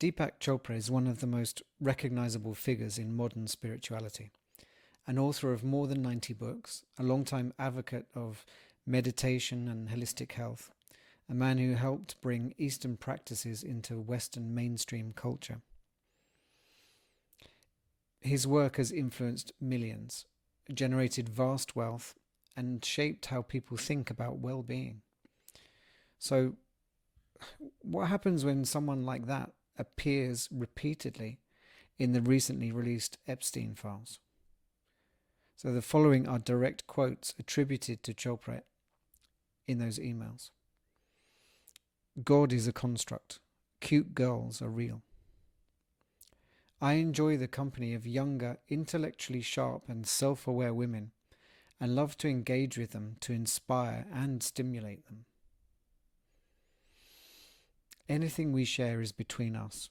Deepak Chopra is one of the most recognizable figures in modern spirituality. An author of more than 90 books, a long-time advocate of meditation and holistic health, a man who helped bring Eastern practices into Western mainstream culture. His work has influenced millions, generated vast wealth, and shaped how people think about well-being. So, what happens when someone like that appears repeatedly in the recently released Epstein files? So the following are direct quotes attributed to Chopra in those emails. God is a construct. Cute girls are real. I enjoy the company of younger, intellectually sharp and self-aware women and love to engage with them to inspire and stimulate them. Anything we share is between us.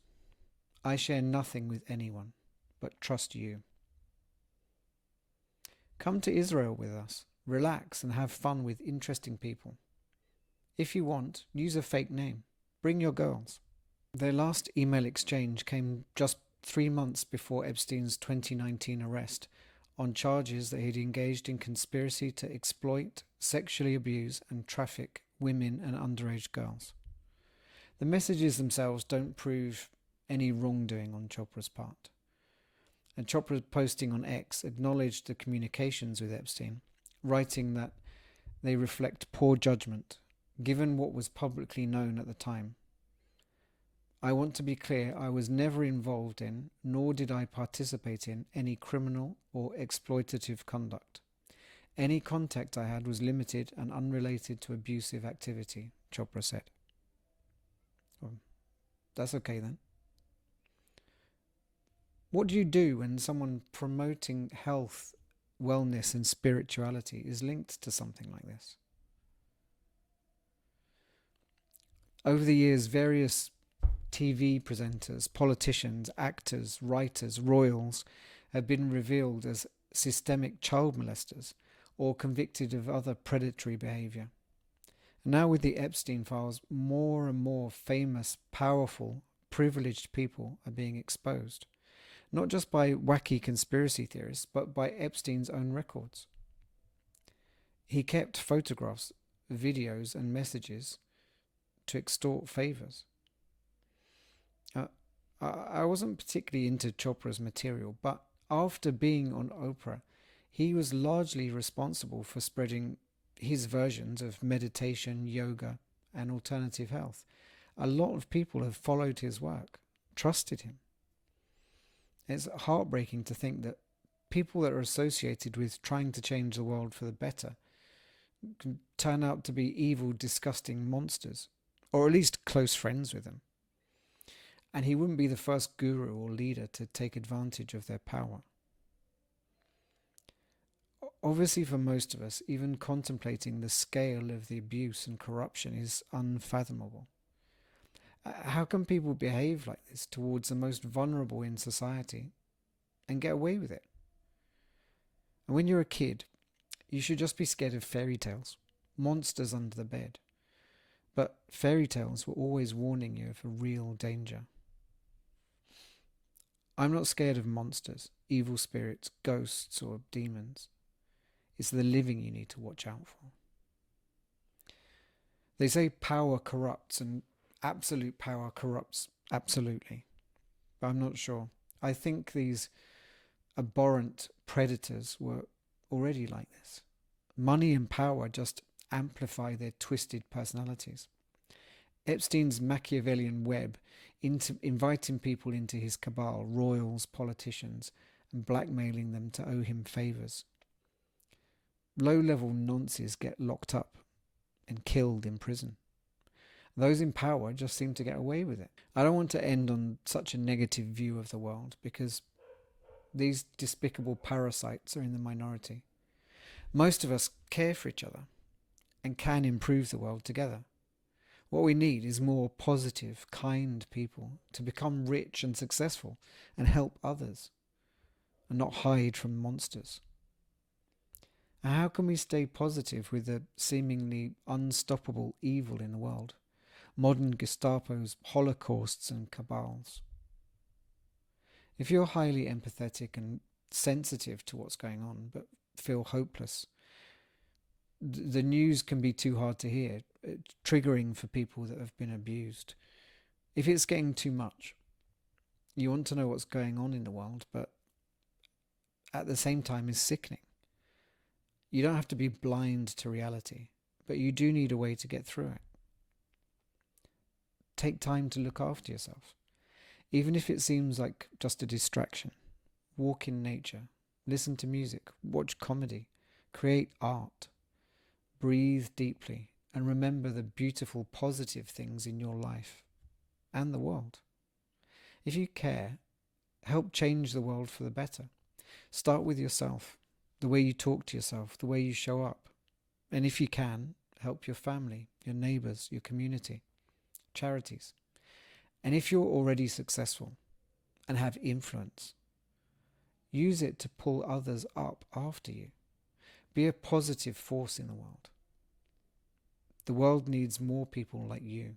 I share nothing with anyone, but trust you. Come to Israel with us, relax and have fun with interesting people. If you want, use a fake name. Bring your girls. Their last email exchange came just 3 months before Epstein's 2019 arrest on charges that he'd engaged in conspiracy to exploit, sexually abuse and traffic women and underage girls. The messages themselves don't prove any wrongdoing on Chopra's part. And Chopra's posting on X acknowledged the communications with Epstein, writing that they reflect poor judgment, given what was publicly known at the time. I want to be clear, I was never involved in, nor did I participate in, any criminal or exploitative conduct. Any contact I had was limited and unrelated to abusive activity, Chopra said. Well, that's okay then. What do you do when someone promoting health, wellness and spirituality is linked to something like this? Over the years, various TV presenters, politicians, actors, writers, royals have been revealed as systemic child molesters or convicted of other predatory behaviour. And now with the Epstein files, more and more famous, powerful, privileged people are being exposed. Not just by wacky conspiracy theorists, but by Epstein's own records. He kept photographs, videos and messages to extort favours. I wasn't particularly into Chopra's material, but after being on Oprah, he was largely responsible for spreading his versions of meditation, yoga and alternative health. A lot of people have followed his work, trusted him. It's heartbreaking to think that people that are associated with trying to change the world for the better can turn out to be evil, disgusting monsters, or at least close friends with them. And he wouldn't be the first guru or leader to take advantage of their power. Obviously, for most of us, even contemplating the scale of the abuse and corruption is unfathomable. How can people behave like this towards the most vulnerable in society and get away with it? And when you're a kid, you should just be scared of fairy tales, monsters under the bed. But fairy tales were always warning you of a real danger. I'm not scared of monsters, evil spirits, ghosts or demons. It's the living you need to watch out for. They say power corrupts and absolute power corrupts absolutely. But I'm not sure. I think these abhorrent predators were already like this. Money and power just amplify their twisted personalities. Epstein's Machiavellian web, inviting people into his cabal, royals, politicians, and blackmailing them to owe him favours. Low-level nonces get locked up and killed in prison. Those in power just seem to get away with it. I don't want to end on such a negative view of the world because these despicable parasites are in the minority. Most of us care for each other and can improve the world together. What we need is more positive, kind people to become rich and successful and help others and not hide from monsters. And how can we stay positive with the seemingly unstoppable evil in the world? modern Gestapos, holocausts and cabals. If you're highly empathetic and sensitive to what's going on, but feel hopeless, the news can be too hard to hear, triggering for people that have been abused. If it's getting too much, you want to know what's going on in the world, but at the same time is sickening. You don't have to be blind to reality, but you do need a way to get through it. Take time to look after yourself. Even if it seems like just a distraction, walk in nature, listen to music, watch comedy, create art, breathe deeply, and remember the beautiful, positive things in your life and the world. If you care, help change the world for the better. Start with yourself, the way you talk to yourself, the way you show up. And if you can, help your family, your neighbours, your community, charities. And if you're already successful and have influence, use it to pull others up after you. Be a positive force in the world. The world needs more people like you.